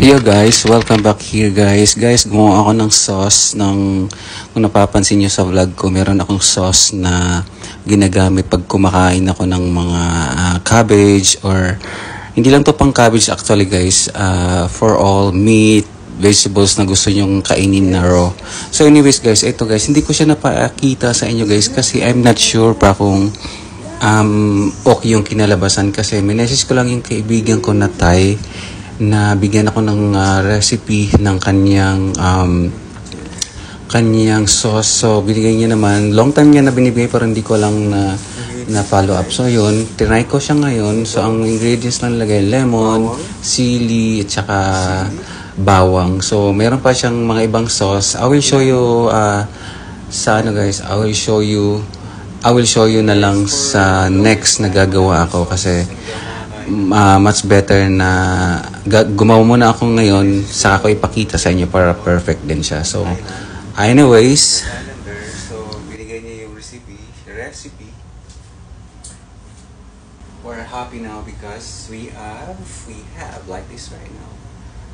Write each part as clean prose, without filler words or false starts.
Yo guys, welcome back here guys. Guys, gumawa ako ng sauce kung napapansin nyo sa vlog ko, meron akong sauce na ginagamit pag kumakain ako ng mga cabbage or hindi lang to pang cabbage actually guys, for all meat, vegetables na gusto nyong kainin na raw. So anyways guys, ito guys, hindi ko siya napakita sa inyo guys kasi I'm not sure pa kung okay yung kinalabasan kasi minessage ko lang yung kaibigan ko na Thai na bigyan ako ng recipe ng kanyang sauce. So binigay niya naman, long time niya na binibigay pero hindi ko lang na follow up. So yun, tinry ko siya ngayon. So ang ingredients lang nilagay, lemon, sili, at saka bawang. So meron pa siyang mga ibang sauce. I will show you sa ano guys, I will show you na lang sa next na gagawa ako kasi much better na gumawa muna ako ngayon saka ko ipakita sa inyo para perfect din siya. So anyways, so binigay niya yung recipe. We're happy now because we have like this right now.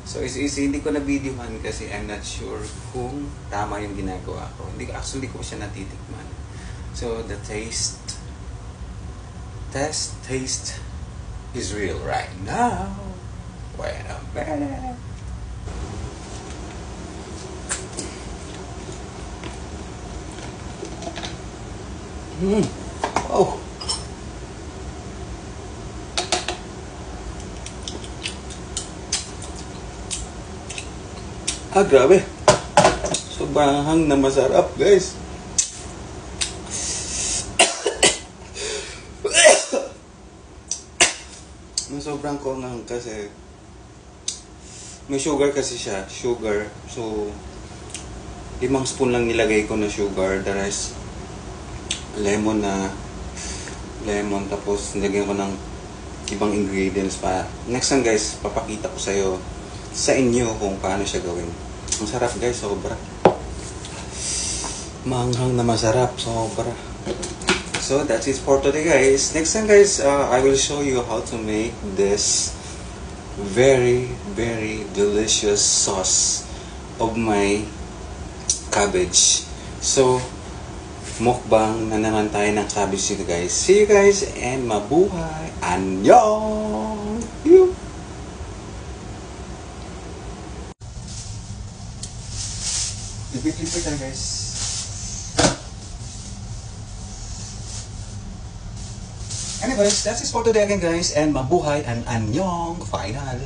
So hindi ko na videohan kasi I'm not sure kung tama yung ginagawa ko. Actually ko siya natitikman. So the taste is real right now. Wait a minute. Oh. Grabe. Sobrang hang na masarap, guys. Sobrang kongang kasi may sugar kasi siya, So 5 spoon lang nilagay ko na sugar. The rest lemon tapos nilagyan ko ng ibang ingredients pa. Next time guys, papakita ko sa inyo kung paano siya gawin. Ang sarap guys, sobra. Manghang na masarap, sobra. So that's it for today guys. Next time guys, I will show you how to make this very delicious sauce of my cabbage. So mukbang na naman tayo ng cabbage dito guys. See you guys and mabuhay. Annyeong! Lipit-lipit na guys. Anyways, that's it for today again guys and mabuhay and annyeong final.